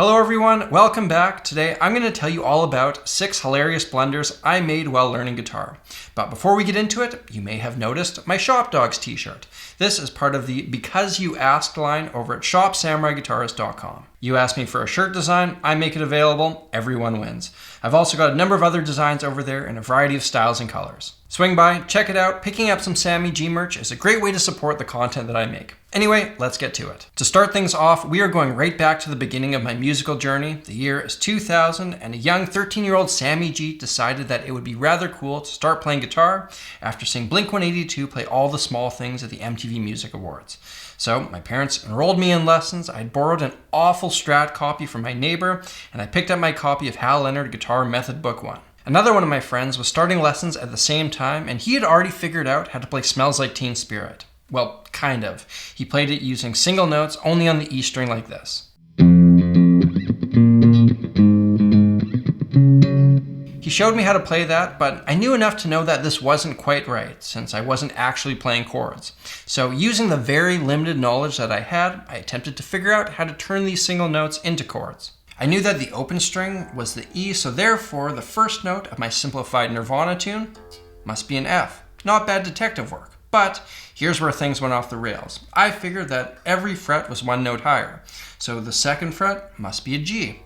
Hello everyone, welcome back. Today I'm going to tell you all about 6 hilarious blunders I made while learning guitar. But before we get into it, you may have noticed my Shop Dogs t-shirt. This is part of the Because You Asked line over at shopsamuraiguitarist.com. You asked me for a shirt design, I make it available, everyone wins. I've also got a number of other designs over there in a variety of styles and colors. Swing by, check it out. Picking up some Sammy G merch is a great way to support the content that I make. Anyway, let's get to it. To start things off, we are going right back to the beginning of my musical journey. The year is 2000, and a young 13-year-old Sammy G decided that it would be rather cool to start playing guitar after seeing Blink-182 play All the Small Things at the MTV Music Awards. So my parents enrolled me in lessons. I had borrowed an awful Strat copy from my neighbor, and I picked up my copy of Hal Leonard Guitar Method Book 1. Another one of my friends was starting lessons at the same time, and he had already figured out how to play Smells Like Teen Spirit. Well, kind of. He played it using single notes only on the E string like this. He showed me how to play that, but I knew enough to know that this wasn't quite right, since I wasn't actually playing chords. So using the very limited knowledge that I had, I attempted to figure out how to turn these single notes into chords. I knew that the open string was the E, so therefore the first note of my simplified Nirvana tune must be an F. Not bad detective work. But here's where things went off the rails. I figured that every fret was one note higher. So the second fret must be a G.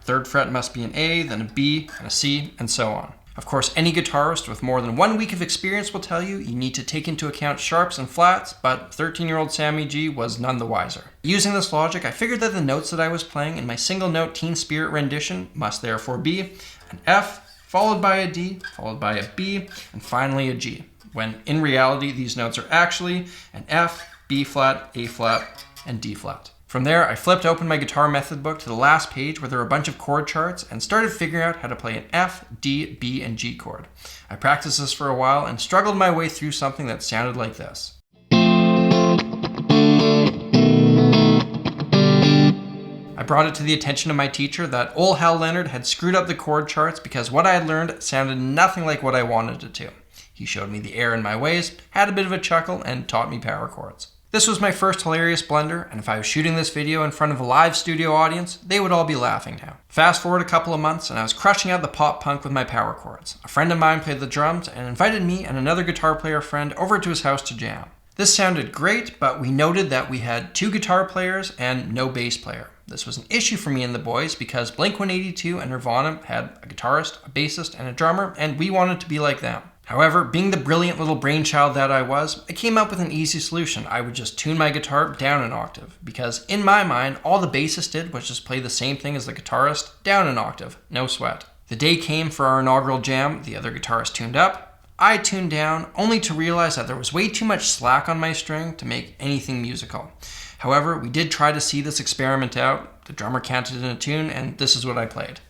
Third fret must be an A, then a B, and a C, and so on. Of course, any guitarist with more than 1 week of experience will tell you you need to take into account sharps and flats, but 13-year-old Sammy G was none the wiser. Using this logic, I figured that the notes that I was playing in my single note Teen Spirit rendition must therefore be an F, followed by a D, followed by a B, and finally a G, when in reality these notes are actually an F, B flat, A flat, and D flat. From there, I flipped open my guitar method book to the last page where there were a bunch of chord charts and started figuring out how to play an F, D, B, and G chord. I practiced this for a while and struggled my way through something that sounded like this. I brought it to the attention of my teacher that old Hal Leonard had screwed up the chord charts because what I had learned sounded nothing like what I wanted it to. He showed me the error in my ways, had a bit of a chuckle, and taught me power chords. This was my first hilarious blunder, and if I was shooting this video in front of a live studio audience, they would all be laughing now. Fast forward a couple of months, and I was crushing out the pop punk with my power chords. A friend of mine played the drums and invited me and another guitar player friend over to his house to jam. This sounded great, but we noted that we had 2 guitar players and no bass player. This was an issue for me and the boys because Blink-182 and Nirvana had a guitarist, a bassist, and a drummer, and we wanted to be like them. However, being the brilliant little brainchild that I was, I came up with an easy solution. I would just tune my guitar down an octave, because in my mind, all the bassist did was just play the same thing as the guitarist, down an octave, no sweat. The day came for our inaugural jam, the other guitarist tuned up, I tuned down, only to realize that there was way too much slack on my string to make anything musical. However, we did try to see this experiment out. The drummer counted in a tune, and this is what I played.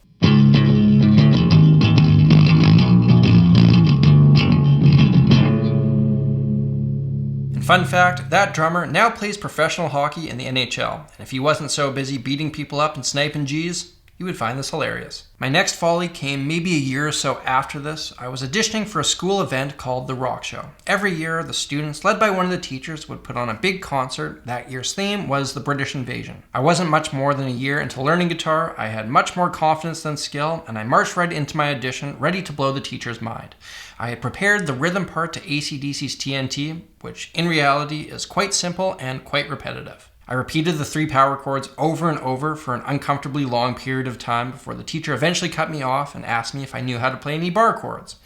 Fun fact, that drummer now plays professional hockey in the NHL, and if he wasn't so busy beating people up and sniping G's, you would find this hilarious. My next folly came maybe a year or so after this. I was auditioning for a school event called The Rock Show. Every year, the students, led by one of the teachers, would put on a big concert. That year's theme was the British invasion. I wasn't much more than a year into learning guitar. I had much more confidence than skill, and I marched right into my audition, ready to blow the teacher's mind. I had prepared the rhythm part to AC/DC's TNT, which in reality is quite simple and quite repetitive. I repeated the 3 power chords over and over for an uncomfortably long period of time before the teacher eventually cut me off and asked me if I knew how to play any bar chords.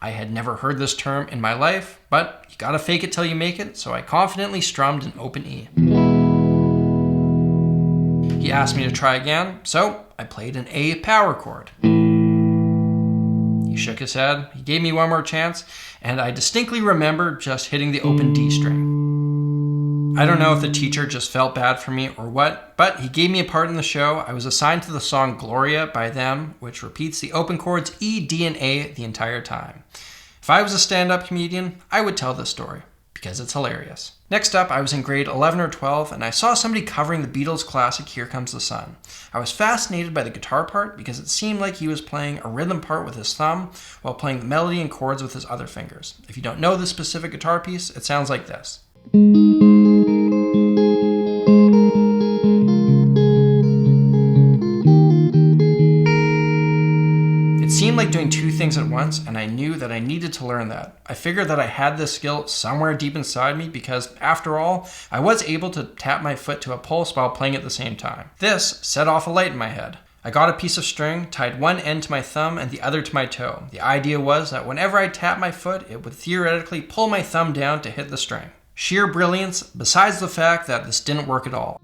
I had never heard this term in my life, but you gotta fake it till you make it, so I confidently strummed an open E. He asked me to try again, so I played an A power chord. He shook his head, he gave me one more chance, and I distinctly remember just hitting the open D string. I don't know if the teacher just felt bad for me or what, but he gave me a part in the show. I was assigned to the song Gloria by them, which repeats the open chords E, D, and A the entire time. If I was a stand-up comedian, I would tell this story, because it's hilarious. Next up, I was in grade 11 or 12, and I saw somebody covering the Beatles classic Here Comes the Sun. I was fascinated by the guitar part because it seemed like he was playing a rhythm part with his thumb while playing the melody and chords with his other fingers. If you don't know this specific guitar piece, it sounds like this. seemed like doing two things at once, and I knew that I needed to learn that. I figured that I had this skill somewhere deep inside me because, after all, I was able to tap my foot to a pulse while playing at the same time. This set off a light in my head. I got a piece of string, tied one end to my thumb and the other to my toe. The idea was that whenever I tapped my foot, it would theoretically pull my thumb down to hit the string. Sheer brilliance, besides the fact that this didn't work at all.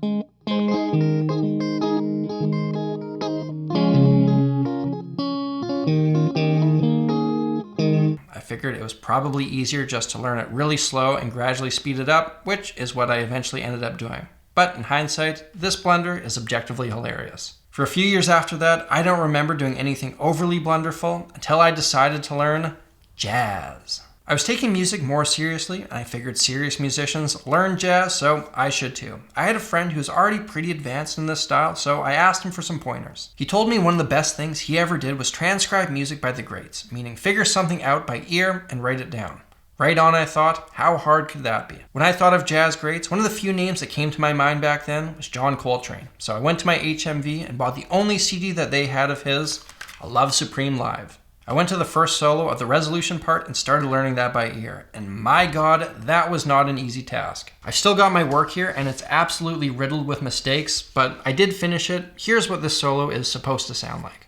I figured it was probably easier just to learn it really slow and gradually speed it up, which is what I eventually ended up doing. But in hindsight, this blunder is objectively hilarious. For a few years after that, I don't remember doing anything overly blunderful until I decided to learn jazz. I was taking music more seriously, and I figured serious musicians learn jazz, so I should too. I had a friend who was already pretty advanced in this style, so I asked him for some pointers. He told me one of the best things he ever did was transcribe music by the greats, meaning figure something out by ear and write it down. Right on, I thought, how hard could that be? When I thought of jazz greats, one of the few names that came to my mind back then was John Coltrane. So I went to my HMV and bought the only CD that they had of his, A Love Supreme Live. I went to the first solo of the resolution part and started learning that by ear. And my God, that was not an easy task. I still got my work here and it's absolutely riddled with mistakes, but I did finish it. Here's what this solo is supposed to sound like.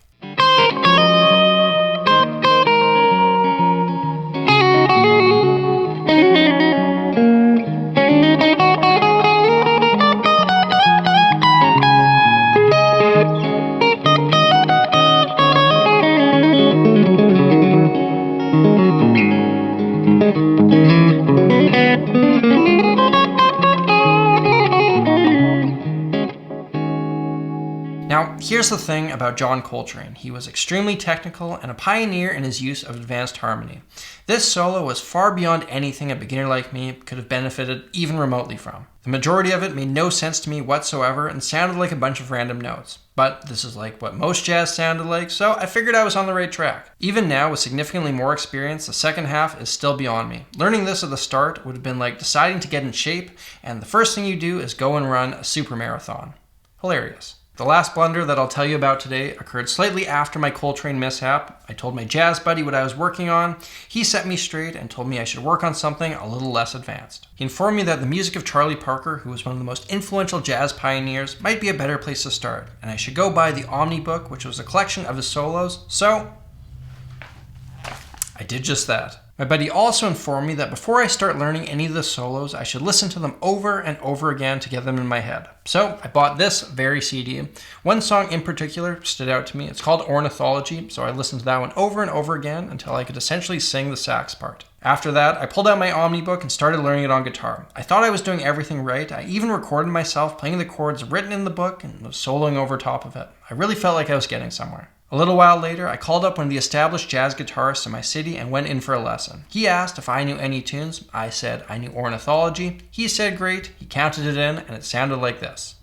Now, here's the thing about John Coltrane. He was extremely technical and a pioneer in his use of advanced harmony. This solo was far beyond anything a beginner like me could have benefited even remotely from. The majority of it made no sense to me whatsoever and sounded like a bunch of random notes. But this is like what most jazz sounded like, so I figured I was on the right track. Even now, with significantly more experience, the second half is still beyond me. Learning this at the start would have been like deciding to get in shape, and the first thing you do is go and run a super marathon. Hilarious. The last blunder that I'll tell you about today occurred slightly after my Coltrane mishap. I told my jazz buddy what I was working on. He set me straight and told me I should work on something a little less advanced. He informed me that the music of Charlie Parker, who was one of the most influential jazz pioneers, might be a better place to start, and I should go buy the Omni book, which was a collection of his solos, so I did just that. My buddy also informed me that before I start learning any of the solos, I should listen to them over and over again to get them in my head. So I bought this very CD. One song in particular stood out to me. It's called Ornithology, so I listened to that one over and over again until I could essentially sing the sax part. After that, I pulled out my Omni book and started learning it on guitar. I thought I was doing everything right. I even recorded myself playing the chords written in the book and was soloing over top of it. I really felt like I was getting somewhere. A little while later, I called up one of the established jazz guitarists in my city and went in for a lesson. He asked if I knew any tunes. I said I knew Ornithology. He said great. He counted it in, and it sounded like this.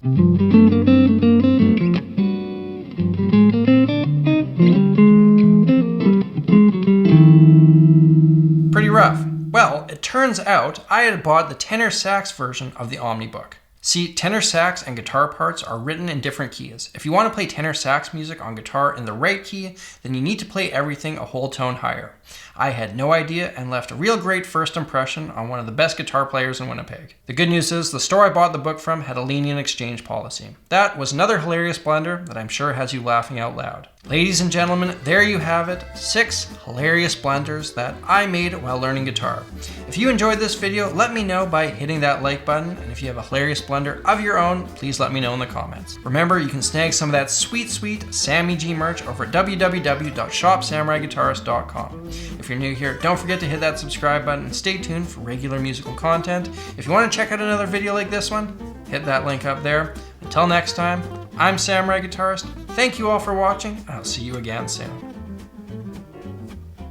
Pretty rough. Well, it turns out I had bought the tenor sax version of the Omni book. See, tenor sax and guitar parts are written in different keys. If you want to play tenor sax music on guitar in the right key, then you need to play everything a whole tone higher. I had no idea and left a real great first impression on one of the best guitar players in Winnipeg. The good news is the store I bought the book from had a lenient exchange policy. That was another hilarious blunder that I'm sure has you laughing out loud. Ladies and gentlemen, there you have it, 6 hilarious blunders that I made while learning guitar. If you enjoyed this video, let me know by hitting that like button, and if you have a hilarious blunder of your own, please let me know in the comments. Remember, you can snag some of that sweet Sammy G merch over at www.shopsamuraiguitarist.com. If you're new here, don't forget to hit that subscribe button and stay tuned for regular musical content. If you want to check out another video like this one, hit that link up there. Until next time, I'm Samurai Guitarist. Thank you all for watching, and I'll see you again soon.